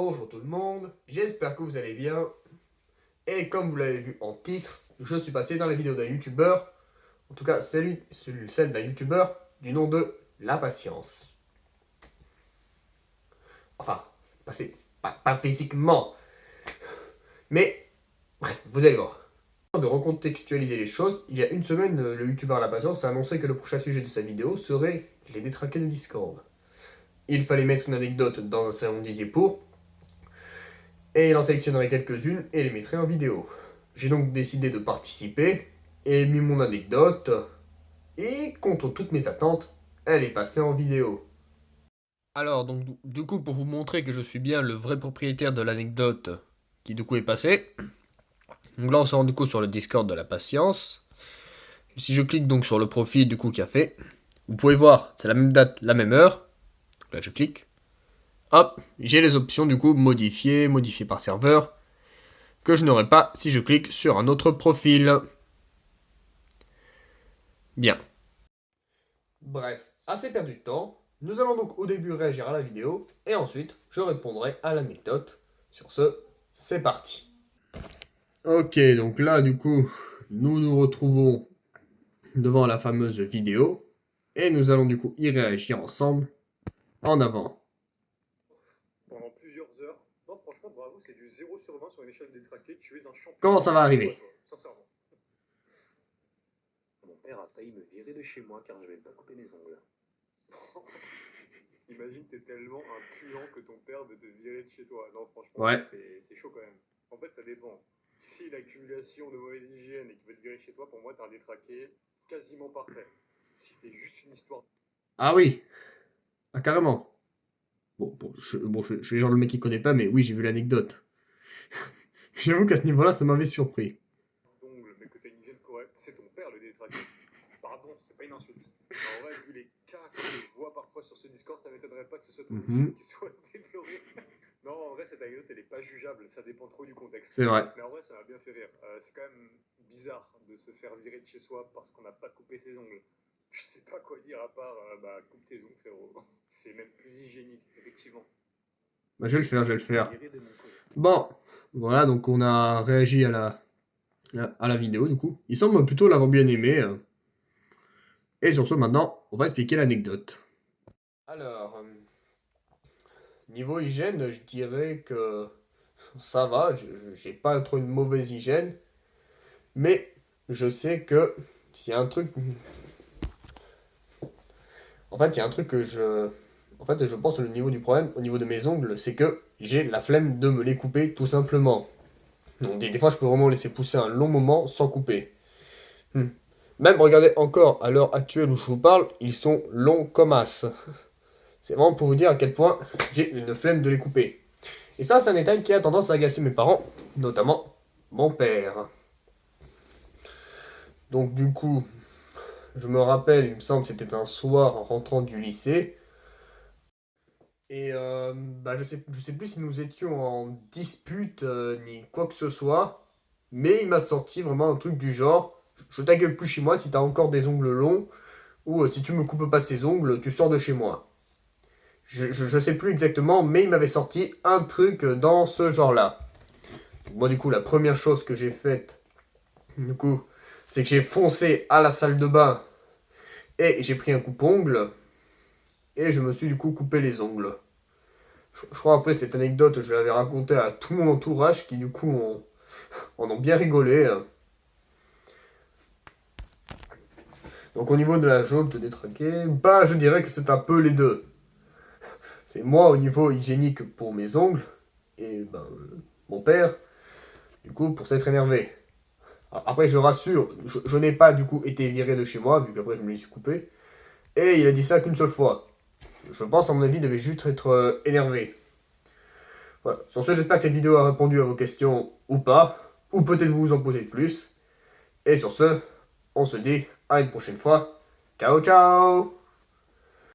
Bonjour tout le monde, j'espère que vous allez bien. Et comme vous l'avez vu en titre, je suis passé dans la vidéo d'un youtubeur, en tout cas celle d'un youtubeur du nom de La Patience. Enfin, pas physiquement, mais bref, vous allez voir. De recontextualiser les choses, il y a une semaine, le youtubeur La Patience a annoncé que le prochain sujet de sa vidéo serait les détraqués de Discord. Il fallait mettre une anecdote dans un salon dédié pour, et il en sélectionnerait quelques-unes et les mettrait en vidéo. J'ai donc décidé de participer et mis mon anecdote, et contre toutes mes attentes, elle est passée en vidéo. Alors, donc, du coup, pour vous montrer que je suis bien le vrai propriétaire de l'anecdote qui, du coup, est passée, donc là, on se rend du coup sur le Discord de La Patience. Si je clique donc sur le profil, du coup, qu'il a fait, vous pouvez voir, c'est la même date, la même heure. Donc là, je clique. Hop, j'ai les options, du coup, modifier par serveur, que je n'aurai pas si je clique sur un autre profil. Bien. Bref, assez perdu de temps. Nous allons donc au début réagir à la vidéo, et ensuite, je répondrai à l'anecdote. Sur ce, c'est parti. Ok, donc là, du coup, nous nous retrouvons devant la fameuse vidéo, et nous allons du coup y réagir ensemble. En avant. Pendant plusieurs heures. Non, franchement, bravo, c'est du 0 sur 20 sur une échelle détractée. Tu es un champion. Comment ça va arriver? Sincèrement. Mon père a failli me virer de chez moi car je vais pas couper mes ongles. Imagine, t'es tellement un puant que ton père veut te virer de chez toi. Non, franchement, Ouais. c'est chaud quand même. En fait, ça dépend. Si l'accumulation de mauvaise hygiène et qu'il veut te virer de chez toi, pour moi, t'as un détraqué quasiment parfait. Si c'est juste une histoire. Ah oui. Ah, carrément. Je suis le genre de mec qui connaît pas, mais oui, j'ai vu l'anecdote. J'avoue qu'à ce niveau-là, ça m'avait surpris. D'ongles, mais que t'as une hygiène correcte, c'est ton père le détraqué. Pardon, c'est pas une insulte. En vrai, vu les cas que je vois parfois sur ce Discord, ça m'étonnerait pas que ce soit ton hygiène qui soit déplorée. Non, en vrai, cette anecdote, elle est pas jugeable, ça dépend trop du contexte. C'est vrai. Mais en vrai, ça m'a bien fait rire. C'est quand même bizarre de se faire virer de chez soi parce qu'on n'a pas coupé ses ongles. Je sais pas quoi dire à part, coupe tes ongles, frérot. C'est même plus hygiénique, effectivement. Bah, je vais le faire, je vais le faire. Bon, voilà, donc on a réagi à la vidéo, du coup. Il semble plutôt l'avoir bien aimé. Et sur ce, maintenant, on va expliquer l'anecdote. Alors, niveau hygiène, je dirais que ça va, j'ai pas trop une mauvaise hygiène, mais je sais que s'il y a un truc... En fait, il y a un truc que je... En fait, je pense que le niveau du problème, au niveau de mes ongles, c'est que j'ai la flemme de me les couper, tout simplement. Donc, des fois, je peux vraiment laisser pousser un long moment sans couper. Même, regardez, encore, à l'heure actuelle où je vous parle, ils sont longs comme as. C'est vraiment pour vous dire à quel point j'ai une flemme de les couper. Et ça, c'est un détail qui a tendance à agacer mes parents, notamment mon père. Donc du coup, je me rappelle, il me semble que c'était un soir en rentrant du lycée. Et je sais plus si nous étions en dispute ni quoi que ce soit. Mais il m'a sorti vraiment un truc du genre, je t'accueille plus chez moi si t'as encore des ongles longs. Ou si tu me coupes pas ces ongles, tu sors de chez moi. Je sais plus exactement, mais il m'avait sorti un truc dans ce genre-là. Moi, du coup, la première chose que j'ai faite, du coup, c'est que j'ai foncé à la salle de bain et j'ai pris un coupe-ongle et je me suis du coup coupé les ongles. Je crois après cette anecdote, je l'avais racontée à tout mon entourage qui du coup en ont bien rigolé. Donc au niveau de la jauge de détraqué, bah je dirais que c'est un peu les deux. C'est moi au niveau hygiénique pour mes ongles et mon père du coup pour s'être énervé. Après, je rassure, je n'ai pas du coup été viré de chez moi, vu qu'après je me les suis coupés. Et il a dit ça qu'une seule fois. Je pense, à mon avis, il devait juste être énervé. Voilà. Sur ce, j'espère que cette vidéo a répondu à vos questions ou pas. Ou peut-être vous en posez plus. Et sur ce, on se dit à une prochaine fois. Ciao, ciao!